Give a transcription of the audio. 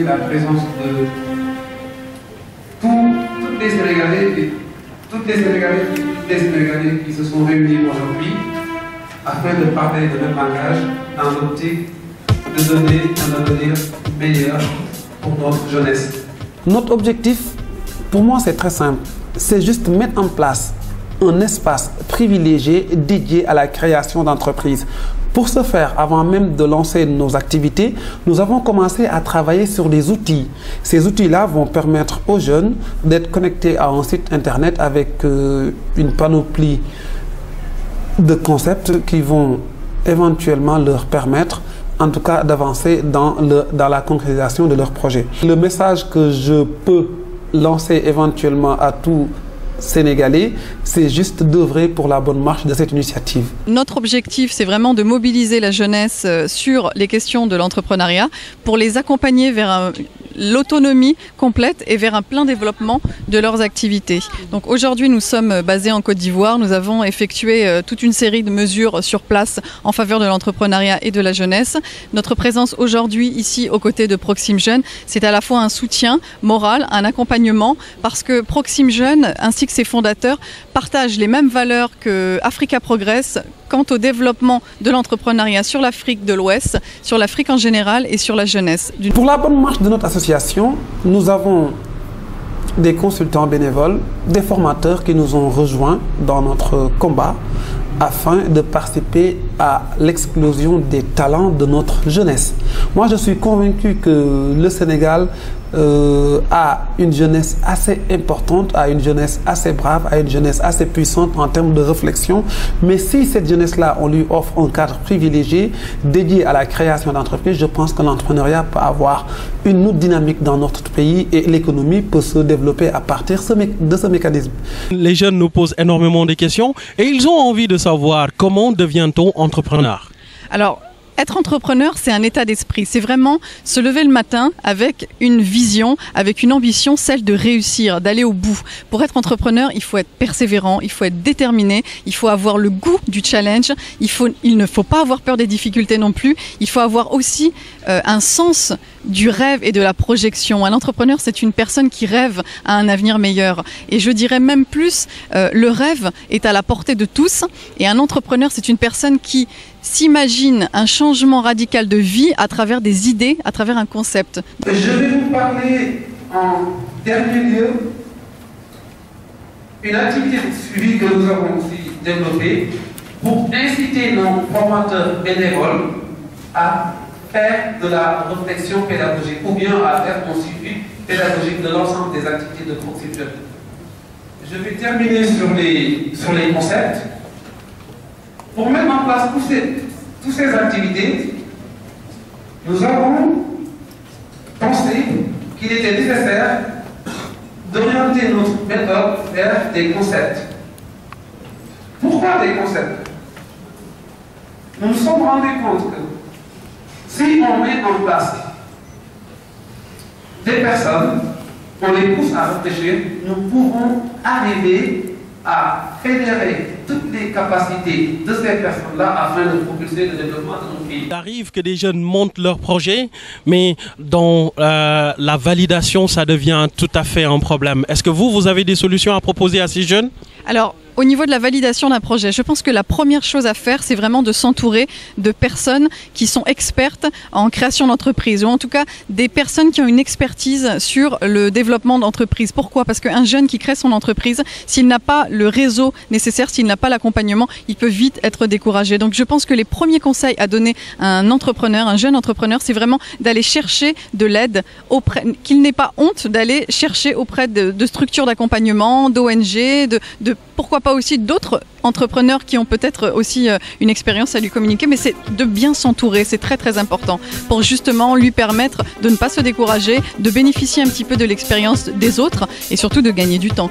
remercier la présence de toutes les Sénégalais et toutes les Sénégalais qui se sont réunis aujourd'hui afin de parler de même langage dans l'optique de donner un avenir meilleur pour notre jeunesse. Notre objectif, pour moi, c'est très simple. C'est juste mettre en place un espace privilégié dédié à la création d'entreprises. Pour ce faire, avant même de lancer nos activités, nous avons commencé à travailler sur des outils. Ces outils-là vont permettre aux jeunes d'être connectés à un site internet avec une panoplie de concepts qui vont éventuellement leur permettre, en tout cas, d'avancer dans la concrétisation de leur projet. Le message que je peux lancer éventuellement à tout Sénégalais, c'est juste d'œuvrer pour la bonne marche de cette initiative. Notre objectif, c'est vraiment de mobiliser la jeunesse sur les questions de l'entrepreneuriat pour les accompagner vers l'autonomie complète et vers un plein développement de leurs activités. Donc aujourd'hui, nous sommes basés en Côte d'Ivoire. Nous avons effectué toute une série de mesures sur place en faveur de l'entrepreneuriat et de la jeunesse. Notre présence aujourd'hui ici aux côtés de Proxime Jeunes, c'est à la fois un soutien moral, un accompagnement, parce que Proxime Jeunes ainsi que ses fondateurs partagent les mêmes valeurs que Africa Progress quant au développement de l'entrepreneuriat sur l'Afrique de l'Ouest, sur l'Afrique en général et sur la jeunesse. Pour la bonne marche de notre association, nous avons des consultants bénévoles, des formateurs qui nous ont rejoints dans notre combat afin de participer à l'explosion des talents de notre jeunesse. Moi, je suis convaincu que le Sénégal a une jeunesse assez importante, a une jeunesse assez brave, a une jeunesse assez puissante en termes de réflexion. Mais si cette jeunesse-là, on lui offre un cadre privilégié dédié à la création d'entreprises, je pense que l'entrepreneuriat peut avoir une autre dynamique dans notre pays et l'économie peut se développer à partir de ce mécanisme. Les jeunes nous posent énormément de questions et ils ont envie de savoir comment devient-on entrepreneur. Alors, être entrepreneur, c'est un état d'esprit. C'est vraiment se lever le matin avec une vision, avec une ambition, celle de réussir, d'aller au bout. Pour être entrepreneur, il faut être persévérant, il faut être déterminé, il faut avoir le goût du challenge, il ne faut pas avoir peur des difficultés non plus. Il faut avoir aussi un sens du rêve et de la projection. Un entrepreneur, c'est une personne qui rêve à un avenir meilleur. Et je dirais même plus, le rêve est à la portée de tous. Et un entrepreneur, c'est une personne qui s'imagine un changement radical de vie à travers des idées, à travers un concept. Je vais vous parler en dernier lieu une activité de suivi que nous avons aussi développée pour inciter nos formateurs bénévoles à faire de la réflexion pédagogique ou bien à faire un suivi pédagogique de l'ensemble des activités de Proxime Jeunes. Je vais terminer sur les concepts. Pour mettre en place toutes ces activités, nous avons pensé qu'il était nécessaire d'orienter notre méthode vers des concepts. Pourquoi des concepts? Nous nous sommes rendus compte que si on met en place des personnes, on les pousse à réfléchir, nous pourrons arriver à fédérer toutes les capacités de ces personnes-là afin de propulser le développement de notre pays. Il arrive que des jeunes montent leur projet, mais dans la validation, ça devient tout à fait un problème. Est-ce que vous avez des solutions à proposer à ces jeunes? Alors, au niveau de la validation d'un projet, je pense que la première chose à faire, c'est vraiment de s'entourer de personnes qui sont expertes en création d'entreprise, ou en tout cas des personnes qui ont une expertise sur le développement d'entreprise. Pourquoi? Parce qu'un jeune qui crée son entreprise, s'il n'a pas le réseau nécessaire, s'il n'a pas l'accompagnement, il peut vite être découragé. Donc je pense que les premiers conseils à donner à un entrepreneur, un jeune entrepreneur, c'est vraiment d'aller chercher de l'aide, qu'il n'ait pas honte d'aller chercher auprès de structures d'accompagnement, d'ONG, de pourquoi pas aussi d'autres entrepreneurs qui ont peut-être aussi une expérience à lui communiquer, mais c'est de bien s'entourer, c'est très très important pour justement lui permettre de ne pas se décourager, de bénéficier un petit peu de l'expérience des autres et surtout de gagner du temps.